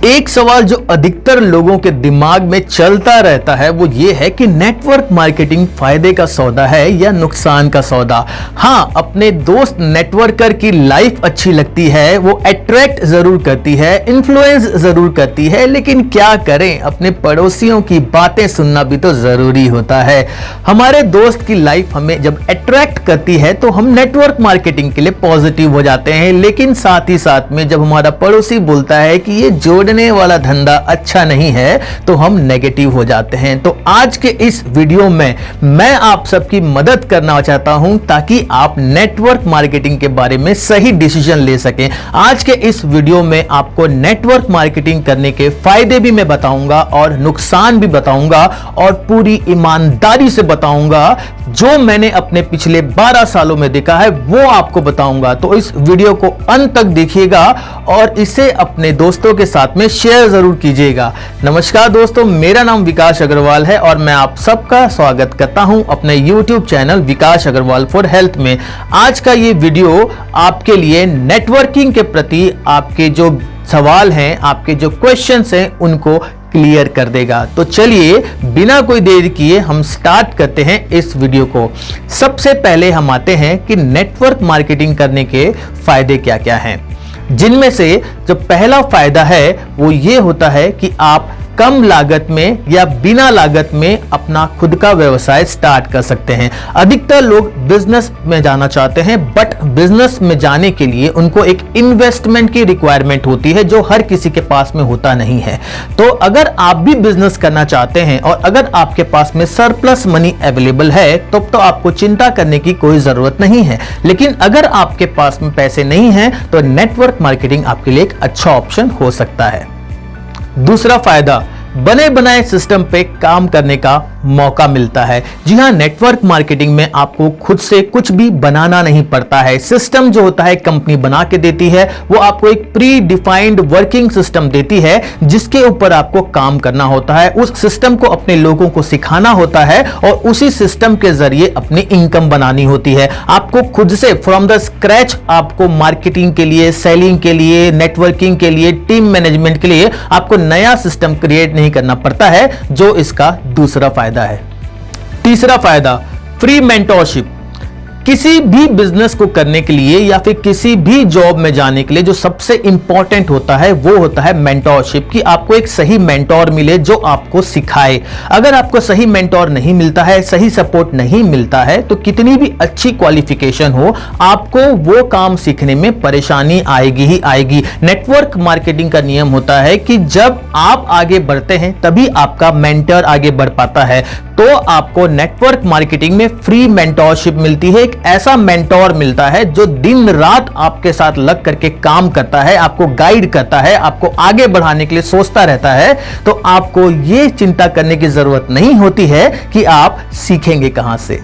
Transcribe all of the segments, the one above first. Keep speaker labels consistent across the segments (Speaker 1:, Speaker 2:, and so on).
Speaker 1: एक सवाल जो अधिकतर लोगों के दिमाग में चलता रहता है वो ये है कि नेटवर्क मार्केटिंग फायदे का सौदा है या नुकसान का सौदा। हाँ, अपने दोस्त नेटवर्कर की लाइफ अच्छी लगती है, वो अट्रैक्ट जरूर करती है, इन्फ्लुएंस जरूर करती है, लेकिन क्या करें, अपने पड़ोसियों की बातें सुनना भी तो जरूरी होता है। हमारे दोस्त की लाइफ हमें जब अट्रैक्ट करती है तो हम नेटवर्क मार्केटिंग के लिए पॉजिटिव हो जाते हैं, लेकिन साथ ही साथ में जब हमारा पड़ोसी बोलता है कि ये जोड़ने वाला धंधा अच्छा नहीं है तो हम नेगेटिव हो जाते हैं। तो आज के इस वीडियो में मैं आप सबकी मदद करना चाहता हूं ताकि आप नेटवर्क मार्केटिंग के बारे में सही डिसीजन ले सकें। आज के इस वीडियो में आपको नेटवर्क मार्केटिंग करने के फायदे भी मैं बताऊंगा और नुकसान भी बताऊंगा और पूरी ईमानदारी से बताऊंगा। जो मैंने अपने पिछले 12 सालों में देखा है वो आपको बताऊंगा। तो इस वीडियो को अंत तक देखिएगा और इसे अपने दोस्तों के साथ में शेयर जरूर कीजिएगा। नमस्कार दोस्तों, मेरा नाम विकास अग्रवाल है और मैं आप सबका स्वागत करता हूं अपने YouTube channel Vikas Agarwal for health में। आज का ये वीडियो आपके लिए नेटवर्किंग के प्रति आपके जो सवाल हैं, आपके जो क्वेश्चंस हैं, उनको क्लियर कर देगा। तो चलिए बिना कोई देर किए हम स्टार्ट करते हैं इस वीडियो को। सबसे पहले हम आते हैं कि नेटवर्क मार्केटिंग करने के फायदे क्या क्या हैं, जिनमें से जो पहला फायदा है वो ये होता है कि आप कम लागत में या बिना लागत में अपना खुद का व्यवसाय स्टार्ट कर सकते हैं। अधिकतर लोग बिजनेस में जाना चाहते हैं, बट बिजनेस में जाने के लिए उनको एक इन्वेस्टमेंट की रिक्वायरमेंट होती है जो हर किसी के पास में होता नहीं है। तो अगर आप भी बिजनेस करना चाहते हैं और अगर आपके पास में सरप्लस मनी अवेलेबल है तो आपको चिंता करने की कोई जरूरत नहीं है। लेकिन अगर आपके पास में पैसे नहीं हैं तो नेटवर्क मार्केटिंग आपके लिए एक अच्छा ऑप्शन हो सकता है। दूसरा फायदा, बने बनाए सिस्टम पे काम करने का मौका मिलता है। जी हां, नेटवर्क मार्केटिंग में आपको खुद से कुछ भी बनाना नहीं पड़ता है। सिस्टम जो होता है कंपनी बना के देती है, वो आपको एक प्री डिफाइंड वर्किंग सिस्टम देती है जिसके ऊपर आपको काम करना होता है। उस सिस्टम को अपने लोगों को सिखाना होता है और उसी सिस्टम के जरिए अपनी इनकम बनानी होती है। आपको खुद से फ्रॉम द स्क्रैच आपको मार्केटिंग के लिए, सेलिंग के लिए, नेटवर्किंग के लिए, टीम मैनेजमेंट के लिए आपको नया सिस्टम क्रिएट नहीं करना पड़ता है, जो इसका दूसरा फायदा है। तीसरा फायदा, फ्री मेंटरशिप। किसी भी बिजनेस को करने के लिए या फिर किसी भी जॉब में जाने के लिए जो सबसे इंपॉर्टेंट होता है वो होता है मेंटरशिप, कि आपको एक सही मेंटोर मिले जो आपको सिखाए। अगर आपको सही मेंटोर नहीं मिलता है, सही सपोर्ट नहीं मिलता है, तो कितनी भी अच्छी क्वालिफिकेशन हो, आपको वो काम सीखने में परेशानी आएगी ही आएगी। नेटवर्क मार्केटिंग का नियम होता है कि जब आप आगे बढ़ते हैं तभी आपका मेंटर आगे बढ़ पाता है। तो आपको नेटवर्क मार्केटिंग में फ्री मेंटरशिप मिलती है। एक ऐसा मेंटोर मिलता है जो दिन रात आपके साथ लग करके काम करता है, आपको गाइड करता है, आपको आगे बढ़ाने के लिए सोचता रहता है। तो आपको यह चिंता करने की जरूरत नहीं होती है कि आप सीखेंगे कहां से।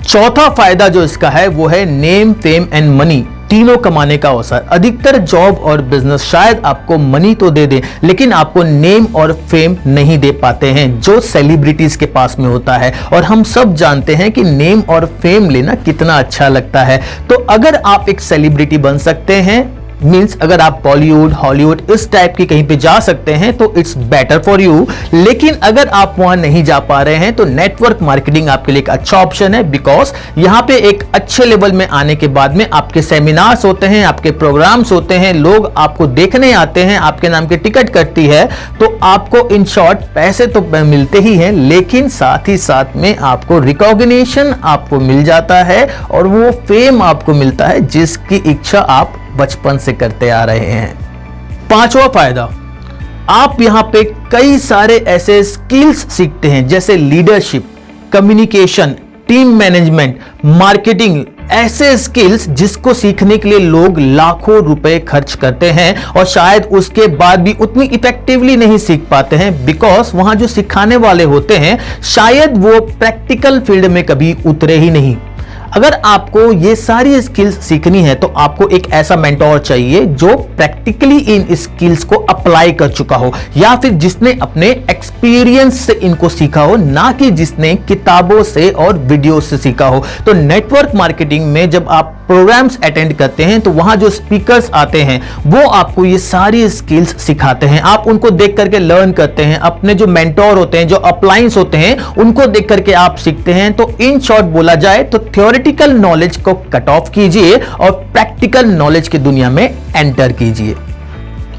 Speaker 1: चौथा फायदा जो इसका है वो है नेम, फेम एंड मनी, तीनों कमाने का अवसर। अधिकतर जॉब और बिजनेस शायद आपको मनी तो दे दे, लेकिन आपको नेम और फेम नहीं दे पाते हैं जो सेलिब्रिटीज के पास में होता है। और हम सब जानते हैं कि नेम और फेम लेना कितना अच्छा लगता है। तो अगर आप एक सेलिब्रिटी बन सकते हैं, मींस अगर आप बॉलीवुड, हॉलीवुड इस टाइप की कहीं पे जा सकते हैं तो इट्स बेटर फॉर यू। लेकिन अगर आप वहां नहीं जा पा रहे हैं तो नेटवर्क मार्केटिंग आपके लिए एक अच्छा ऑप्शन है, बिकॉज यहां पे एक अच्छे लेवल में आने के बाद में आपके सेमिनार्स होते हैं, आपके प्रोग्राम्स होते हैं, लोग आपको देखने आते हैं, आपके नाम की टिकट कटती है। तो आपको इन शॉर्ट पैसे तो मिलते ही हैं, लेकिन साथ ही साथ में आपको रिकॉग्निशन आपको मिल जाता है और वो फेम आपको मिलता है जिसकी इच्छा आप बचपन से करते आ रहे हैं। पांचवा फायदा, आप यहां पे कई सारे ऐसे स्किल्स सीखते हैं जैसे leadership, communication, team management, marketing, ऐसे स्किल्स जिसको सीखने के लिए लोग लाखों रुपए खर्च करते हैं और शायद उसके बाद भी उतनी इफेक्टिवली नहीं सीख पाते हैं, बिकॉज वहां जो सिखाने वाले होते हैं शायद वो प्रैक्टिकल फील्ड में कभी उतरे ही नहीं। अगर आपको ये सारी स्किल्स सीखनी है तो आपको एक ऐसा मेंटोर चाहिए जो प्रैक्टिकली इन स्किल्स को अप्लाई कर चुका हो, या फिर जिसने अपने एक्सपीरियंस से इनको सीखा हो, ना कि जिसने किताबों से और वीडियो से सीखा हो। तो नेटवर्क मार्केटिंग में जब आप प्रोग्राम्स अटेंड करते हैं तो वहां जो स्पीकर्स आते हैं वो आपको ये सारी स्किल्स सिखाते हैं, आप उनको देख करके लर्न करते हैं, अपने जो मेंटोर होते हैं, जो अपलाइंस होते हैं, उनको देख करके आप सीखते हैं। तो इन शॉर्ट बोला जाए तो थ्योरेटिकल नॉलेज को कट ऑफ कीजिए और प्रैक्टिकल नॉलेज की दुनिया में एंटर कीजिए।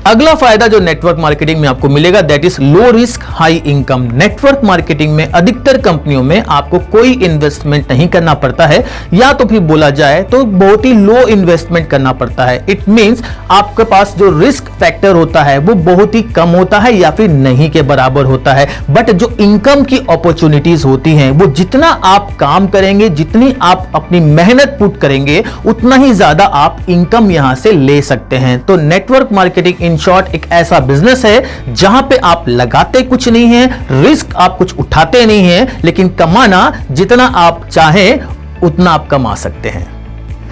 Speaker 1: अगला फायदा जो नेटवर्क मार्केटिंग में आपको मिलेगा that is low risk high income. Network marketing में अधिकतर कंपनियों में आपको कोई इन्वेस्टमेंट नहीं करना पड़ता है, या तो फिर बोला जाए तो बहुत ही लो इन्वेस्टमेंट करना पड़ता है। इट मींस आपके पास जो रिस्क फैक्टर होता है वो बहुत ही कम होता है या फिर नहीं के बराबर होता है। बट जो इनकम की अपॉर्चुनिटीज होती हैं वो जितना आप काम करेंगे, जितनी आप अपनी मेहनत पुट करेंगे, उतना ही ज्यादा आप इनकम यहां से ले सकते हैं। तो नेटवर्क मार्केटिंग इन शॉर्ट एक ऐसा बिजनेस है जहां पे आप लगाते कुछ नहीं है, रिस्क आप कुछ उठाते नहीं है, लेकिन कमाना जितना आप चाहें उतना आप कमा सकते हैं।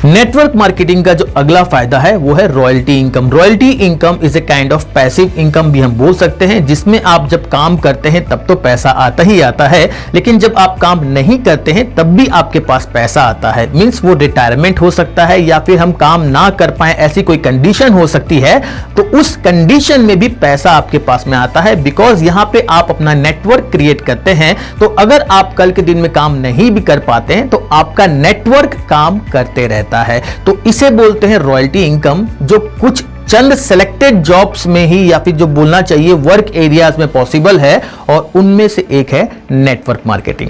Speaker 1: नेटवर्क मार्केटिंग का जो अगला फायदा है वो है royalty income. Royalty income is a kind of passive income भी हम बोल सकते हैं, जिसमें आप जब काम करते हैं तब तो पैसा आता ही आता है, लेकिन जब आप काम नहीं करते हैं तब भी आपके पास पैसा आता है। मींस वो रिटायरमेंट हो सकता है या फिर हम काम ना कर पाए ऐसी कोई कंडीशन हो सकती है, तो उस कंडीशन में भी पैसा आपके पास में आता है, बिकॉज यहां पे आप अपना नेटवर्क क्रिएट करते हैं। तो अगर आप कल के दिन में काम नहीं भी कर पाते हैं तो आपका नेटवर्क काम करते रहता है। तो इसे बोलते हैं रॉयल्टी इनकम, जो कुछ चंद सिलेक्टेड जॉब्स में ही या फिर जो बोलना चाहिए वर्क एरियाज में पॉसिबल है, और उनमें से एक है नेटवर्क मार्केटिंग।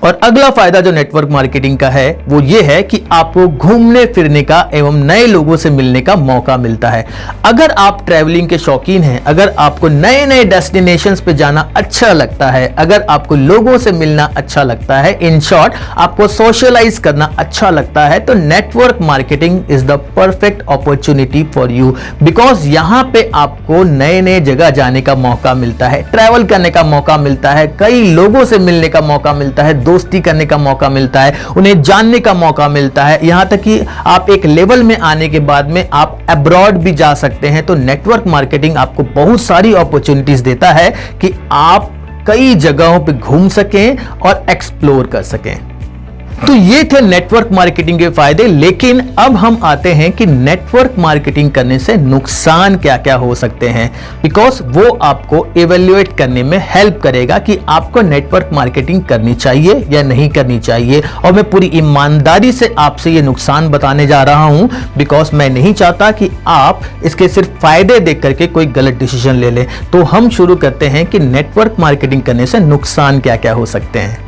Speaker 1: और अगला फायदा जो नेटवर्क मार्केटिंग का है वो ये है कि आपको घूमने फिरने का एवं नए लोगों से मिलने का मौका मिलता है। अगर आप ट्रैवलिंग के शौकीन हैं, अगर आपको नए नए डेस्टिनेशंस पे जाना अच्छा लगता है, अगर आपको लोगों से मिलना अच्छा लगता है, इन शॉर्ट आपको सोशलाइज करना अच्छा लगता है, तो network marketing is the perfect opportunity for you, because यहां पे आपको नए नए जगह जाने का मौका मिलता है, ट्रैवल करने का मौका मिलता है, कई लोगों से मिलने का मौका मिलता है, दोस्ती करने का मौका मिलता है, उन्हें जानने का मौका मिलता है, यहां तक कि आप एक लेवल में आने के बाद में आप अब्रॉड भी जा सकते हैं। तो नेटवर्क मार्केटिंग आपको बहुत सारी अपॉर्चुनिटीज देता है कि आप कई जगहों पे घूम सकें और एक्सप्लोर कर सकें। तो ये थे नेटवर्क मार्केटिंग के फायदे, लेकिन अब हम आते हैं कि नेटवर्क मार्केटिंग करने से नुकसान क्या क्या हो सकते हैं, बिकॉज वो आपको इवेल्युएट करने में हेल्प करेगा कि आपको नेटवर्क मार्केटिंग करनी चाहिए या नहीं करनी चाहिए। और मैं पूरी ईमानदारी से आपसे ये नुकसान बताने जा रहा हूं, बिकॉज मैं नहीं चाहता कि आप इसके सिर्फ फायदे देख करके कोई गलत डिसीजन ले लें। तो हम शुरू करते हैं कि नेटवर्क मार्केटिंग करने से नुकसान क्या क्या हो सकते हैं।